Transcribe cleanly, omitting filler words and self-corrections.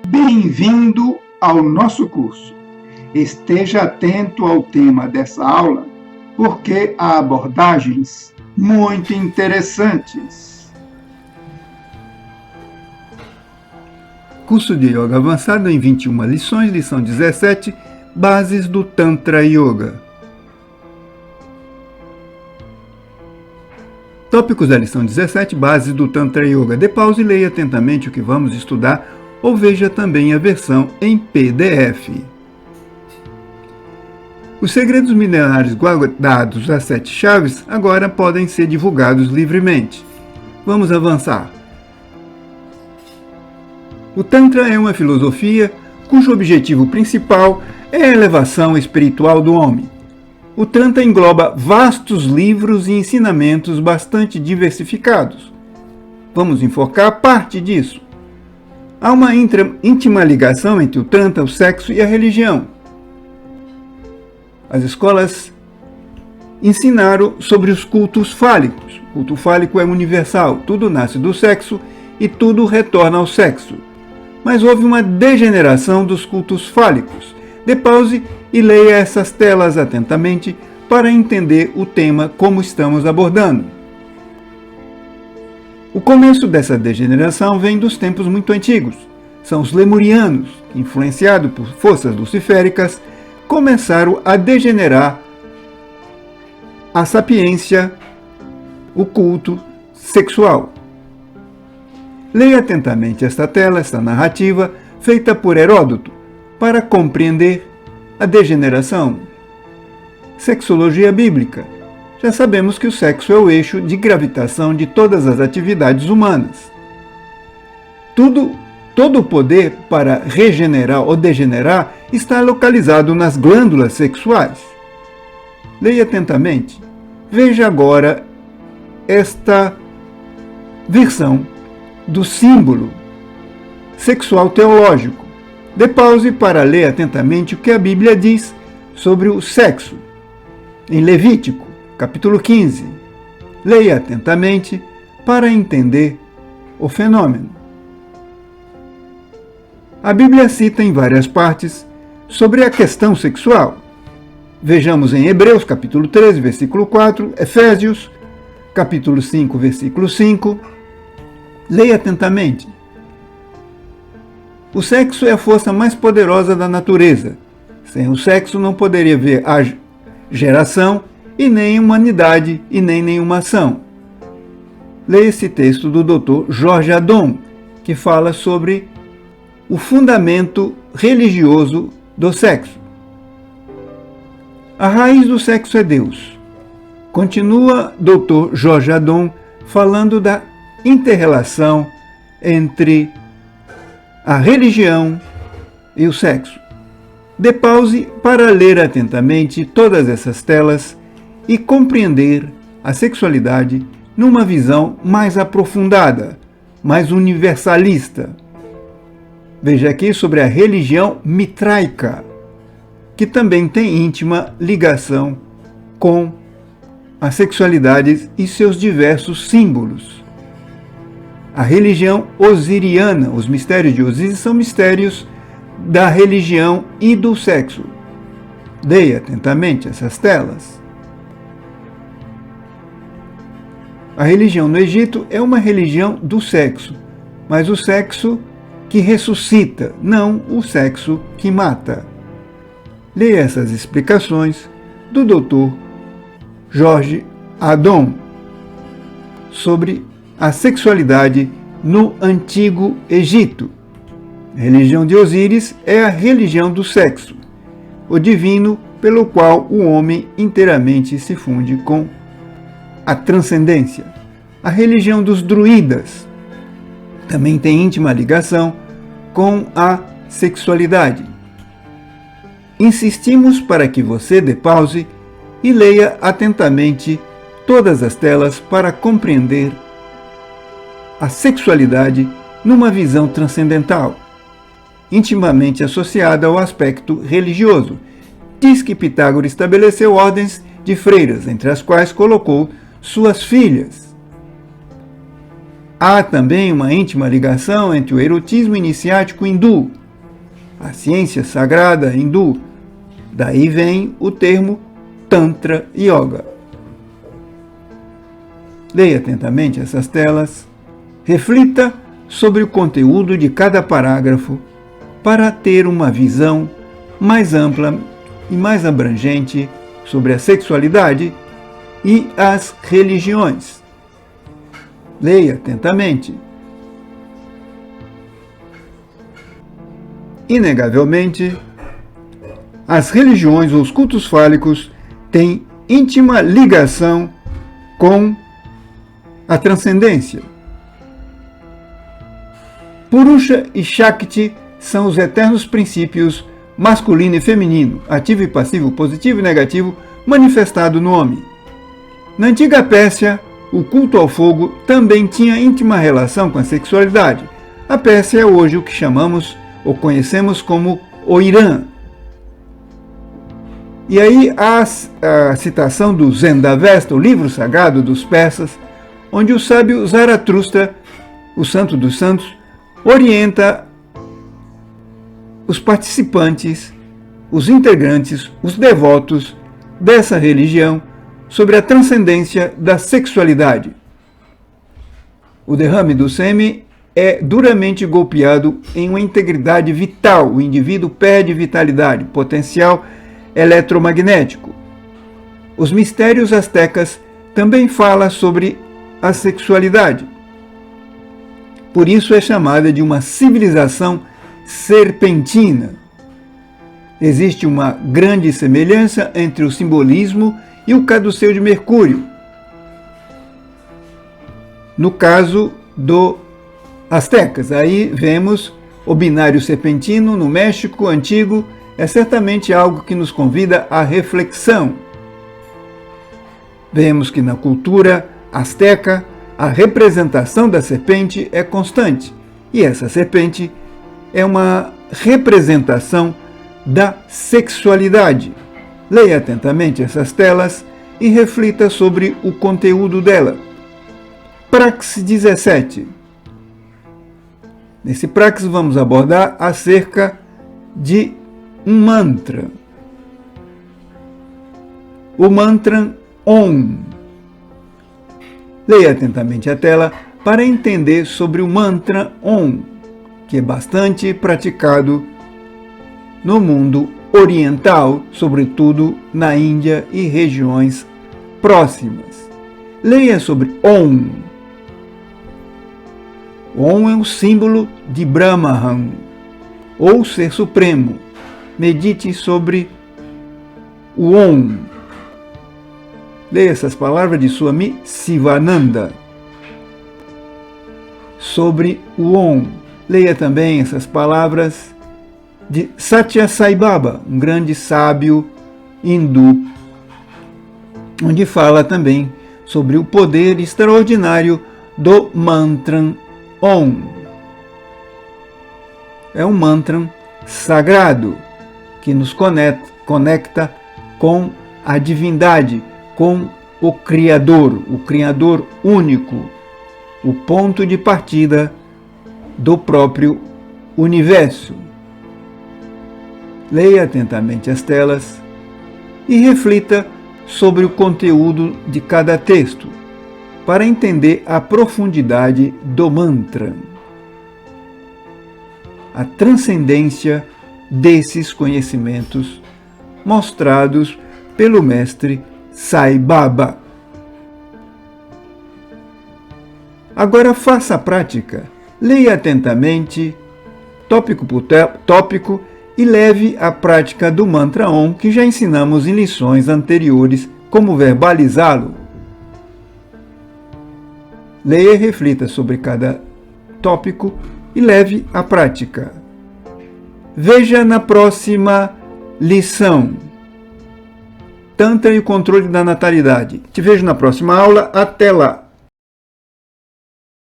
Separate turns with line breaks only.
Bem-vindo ao nosso curso. Esteja atento ao tema dessa aula, porque há abordagens muito interessantes. Curso de Yoga avançado em 21 lições, lição 17, Bases do Tantra Yoga. Tópicos da lição 17, Bases do Tantra Yoga. Dê pausa e leia atentamente o que vamos estudar, ou veja também a versão em PDF. Os segredos milenares guardados às 7 chaves agora podem ser divulgados livremente. Vamos avançar. O Tantra é uma filosofia cujo objetivo principal é a elevação espiritual do homem. O Tantra engloba vastos livros e ensinamentos bastante diversificados. Vamos enfocar parte disso. Há uma íntima ligação entre o Tantra, o sexo e a religião. As escolas ensinaram sobre os cultos fálicos. O culto fálico é universal, tudo nasce do sexo e tudo retorna ao sexo. Mas houve uma degeneração dos cultos fálicos. Dê pause e leia essas telas atentamente para entender o tema como estamos abordando. O começo dessa degeneração vem dos tempos muito antigos. São os lemurianos, que, influenciados por forças luciféricas, começaram a degenerar a sapiência, o culto sexual. Leia atentamente esta tela, esta narrativa, feita por Heródoto, para compreender a degeneração. Sexologia bíblica. Já sabemos que o sexo é o eixo de gravitação de todas as atividades humanas. Todo o poder para regenerar ou degenerar está localizado nas glândulas sexuais. Leia atentamente. Veja agora esta versão do símbolo sexual teológico. Dê pause para ler atentamente o que a Bíblia diz sobre o sexo. Em Levítico, capítulo 15. Leia atentamente para entender o fenômeno. A Bíblia cita em várias partes sobre a questão sexual. Vejamos em Hebreus, capítulo 13, versículo 4, Efésios, capítulo 5, versículo 5. Leia atentamente. O sexo é a força mais poderosa da natureza. Sem o sexo não poderia haver a geração e nem humanidade e nem nenhuma ação. Leia esse texto do Dr. Jorge Adon, que fala sobre o fundamento religioso do sexo. A raiz do sexo é Deus. Continua Dr. Jorge Adon falando da inter-relação entre a religião e o sexo. Dê pause para ler atentamente todas essas telas e compreender a sexualidade numa visão mais aprofundada, mais universalista. Veja aqui sobre a religião mitraica, que também tem íntima ligação com a sexualidade e seus diversos símbolos. A religião osiriana, os mistérios de Osíris são mistérios da religião e do sexo. Leia atentamente essas telas. A religião no Egito é uma religião do sexo, mas o sexo que ressuscita, não o sexo que mata. Leia essas explicações do Dr. Jorge Adon sobre a sexualidade no Antigo Egito. A religião de Osíris é a religião do sexo, o divino pelo qual o homem inteiramente se funde com a transcendência. A religião dos druidas também tem íntima ligação com a sexualidade. Insistimos para que você dê pause e leia atentamente todas as telas para compreender a sexualidade numa visão transcendental, intimamente associada ao aspecto religioso. Diz que Pitágoras estabeleceu ordens de freiras, entre as quais colocou suas filhas. Há também uma íntima ligação entre o erotismo iniciático hindu, a ciência sagrada hindu. Daí vem o termo Tantra Yoga. Leia atentamente essas telas, reflita sobre o conteúdo de cada parágrafo para ter uma visão mais ampla e mais abrangente sobre a sexualidade e as religiões. Leia atentamente. Inegavelmente, as religiões ou os cultos fálicos têm íntima ligação com a transcendência. Purusha e Shakti são os eternos princípios masculino e feminino, ativo e passivo, positivo e negativo, manifestado no homem. Na antiga Pérsia, o culto ao fogo também tinha íntima relação com a sexualidade. A Pérsia é hoje o que chamamos ou conhecemos como o Irã. E aí há a citação do Zendavesta, o livro sagrado dos persas, onde o sábio Zaratustra, o santo dos santos, orienta os participantes, os integrantes, os devotos dessa religião sobre a transcendência da sexualidade. O derrame do sêmen é duramente golpeado em uma integridade vital. O indivíduo perde vitalidade, potencial eletromagnético. Os mistérios astecas também falam sobre a sexualidade. Por isso é chamada de uma civilização serpentina. Existe uma grande semelhança entre o simbolismo e o caduceu de Mercúrio. No caso do astecas, aí vemos o binário serpentino no México antigo, é certamente algo que nos convida à reflexão. Vemos que na cultura asteca a representação da serpente é constante, e essa serpente é uma representação da sexualidade. Leia atentamente essas telas e reflita sobre o conteúdo dela. Praxis 17. Nesse praxis vamos abordar acerca de um mantra. O mantra Om. Leia atentamente a tela para entender sobre o mantra Om, que é bastante praticado no mundo oriental, sobretudo na Índia e regiões próximas. Leia sobre Om. Om é um símbolo de Brahman, ou Ser Supremo. Medite sobre o Om. Leia essas palavras de Swami Sivananda sobre o Om. Leia também essas palavras de Satya Sai Baba, um grande sábio hindu, onde fala também sobre o poder extraordinário do mantra Om. É um mantra sagrado que nos conecta com a divindade, com o Criador único, o ponto de partida do próprio universo. Leia atentamente as telas e reflita sobre o conteúdo de cada texto para entender a profundidade do mantra, a transcendência desses conhecimentos mostrados pelo mestre Sai Baba. Agora faça a prática. Leia atentamente, tópico por tópico, e leve a prática do mantra Om, que já ensinamos em lições anteriores como verbalizá-lo. Leia e reflita sobre cada tópico e leve à prática. Veja na próxima lição. Tantra e o controle da natalidade. Te vejo na próxima aula. Até lá!